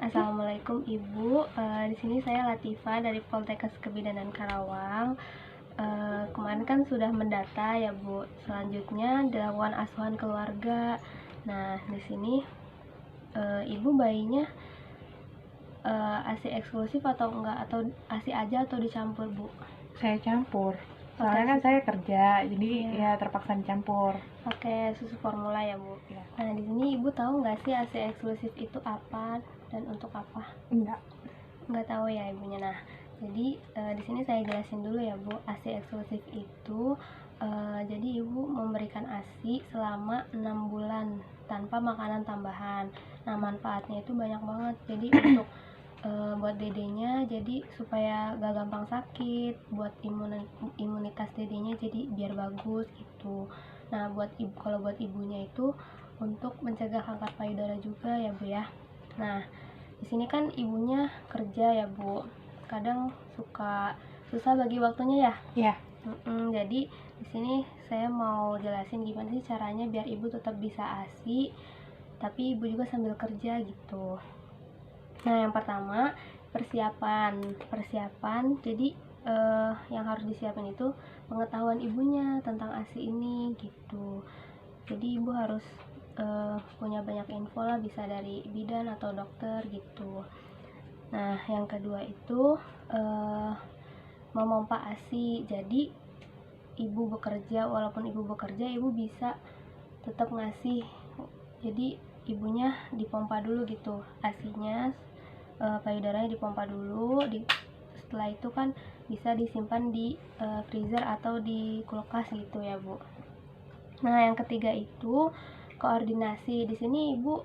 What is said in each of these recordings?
Assalamualaikum Ibu. Di sini saya Latifah dari Poltekkes Kebidanan Karawang. Kemarin kan sudah mendata ya Bu. Selanjutnya dilakukan asuhan keluarga. Nah di sini Ibu bayinya ASI eksklusif atau enggak, atau ASI aja atau dicampur Bu? Saya campur. Soalnya kan saya kerja, jadi Iya. ya terpaksa dicampur. Oke, susu formula ya Bu. Ya. Nah di sini Ibu tahu nggak sih ASI eksklusif itu apa dan untuk apa? Enggak. Nggak tahu ya ibunya. Nah jadi di sini saya jelasin dulu ya Bu. ASI eksklusif itu jadi ibu memberikan ASI selama 6 bulan tanpa makanan tambahan. Nah manfaatnya itu banyak banget. Jadi untuk buat dedenya jadi supaya gak gampang sakit, buat imunitas dedenya jadi biar bagus gitu. Nah kalau buat ibunya itu untuk mencegah kanker payudara juga ya Bu ya. Nah di sini kan ibunya kerja ya Bu, kadang suka susah bagi waktunya ya. Ya. Jadi di sini saya mau jelasin gimana sih caranya biar ibu tetap bisa ASI tapi ibu juga sambil kerja gitu. Nah yang pertama persiapan. Jadi yang harus disiapin itu pengetahuan ibunya tentang ASI ini gitu. Jadi ibu harus punya banyak info lah, bisa dari bidan atau dokter gitu. Nah yang kedua itu memompa ASI. Jadi walaupun ibu bekerja, ibu bisa tetap ngasih. Jadi ibunya dipompa dulu gitu ASINya, payudaranya dipompa dulu. Setelah itu kan bisa disimpan di freezer atau di kulkas gitu ya Bu. Nah yang ketiga itu koordinasi. Di sini ibu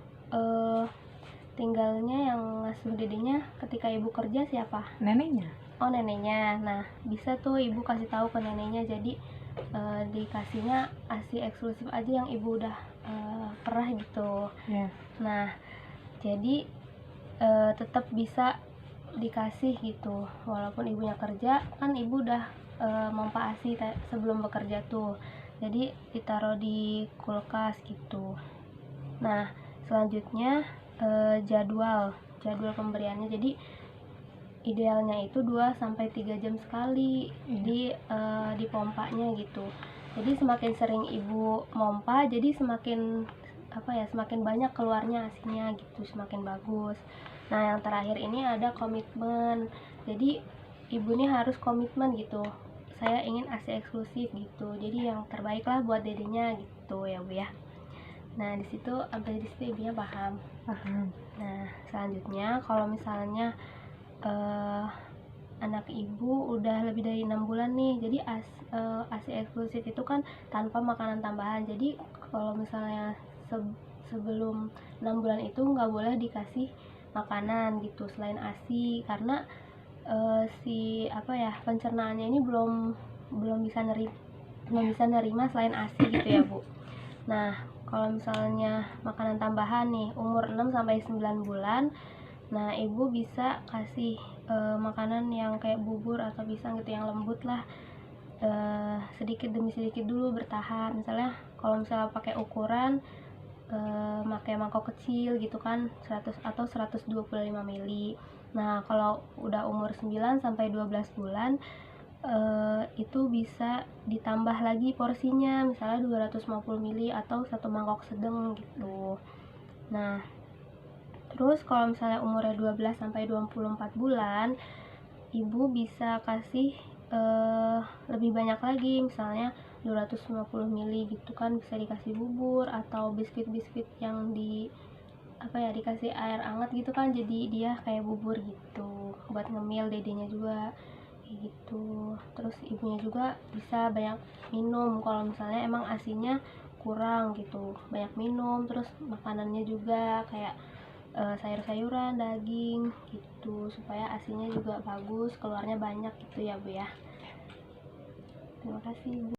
tinggalnya yang ngasuh dedenya ketika ibu kerja siapa? Neneknya. Oh neneknya. Nah bisa tuh ibu kasih tahu ke neneknya, jadi dikasihnya ASI eksklusif aja yang ibu udah pernah gitu. Ya. Nah jadi tetap bisa dikasih gitu walaupun ibunya kerja. Kan ibu udah mompa ASI sebelum bekerja tuh, jadi ditaruh di kulkas gitu. Nah selanjutnya jadwal pemberiannya. Jadi idealnya itu 2-3 jam sekali di pompanya gitu. Jadi semakin sering ibu mompa, jadi semakin banyak keluarnya ASINya gitu, semakin bagus. Nah yang terakhir ini ada komitmen. Jadi ibu ini harus komitmen gitu, saya ingin ASI eksklusif gitu, jadi yang terbaik lah buat dedenya gitu ya Bu ya. Nah sampai di situ ibunya paham. Nah selanjutnya kalau misalnya anak ibu udah lebih dari 6 bulan nih, jadi ASI eksklusif itu kan tanpa makanan tambahan. Jadi kalau misalnya sebelum 6 bulan itu nggak boleh dikasih makanan gitu selain ASI, karena pencernaannya ini belum bisa nerima selain ASI gitu ya Bu. Nah kalau misalnya makanan tambahan nih umur 6-9 bulan, nah ibu bisa kasih makanan yang kayak bubur atau pisang gitu yang lembut lah, sedikit demi sedikit dulu, bertahap. Misalnya kalau pakai ukuran pakai mangkok kecil gitu kan, 100 atau 125 ml. Nah kalau udah umur 9-12 bulan itu bisa ditambah lagi porsinya, misalnya 250 ml atau 1 mangkok sedang gitu. Nah terus kalau misalnya umurnya 12-24 bulan, ibu bisa kasih lebih banyak lagi, misalnya 250 ml gitu kan, bisa dikasih bubur atau biskuit yang dikasih air hangat gitu kan, jadi dia kayak bubur gitu buat ngemil dedenya juga kayak gitu. Terus ibunya juga bisa banyak minum kalau misalnya emang ASINya kurang gitu, banyak minum. Terus makanannya juga kayak sayur-sayuran, daging gitu, supaya ASINya juga bagus, keluarnya banyak gitu ya Bu ya. Terima kasih Bu.